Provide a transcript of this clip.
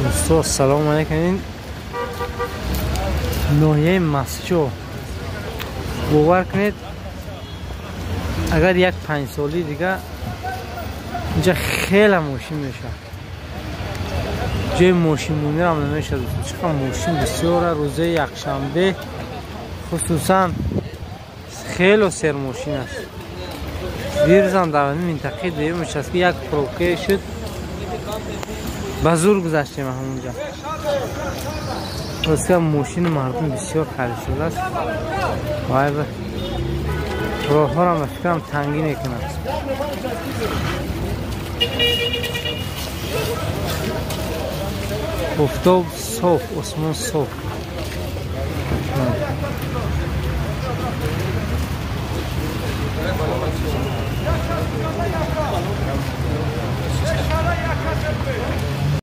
دوستان سلام علیکم. این ناحیه مسجد باور کنید اگر یک 5 سالی دیگه اینجا خیلی ماشین میشه، جای ماشین مونده هم نمیشه. چقدر ماشین بسیاره. روزه یکشنبه خصوصا خیلی سر ماشین است. دیروزم در این منطقه دیدیم که یک پروکه شد، به زور گذشتیم همونجا. واسه ماشین مردم بسیار خرید شده است. وای به راه ها را فکرم تنگی نکنه. افتاب صاف، آسمان صاف.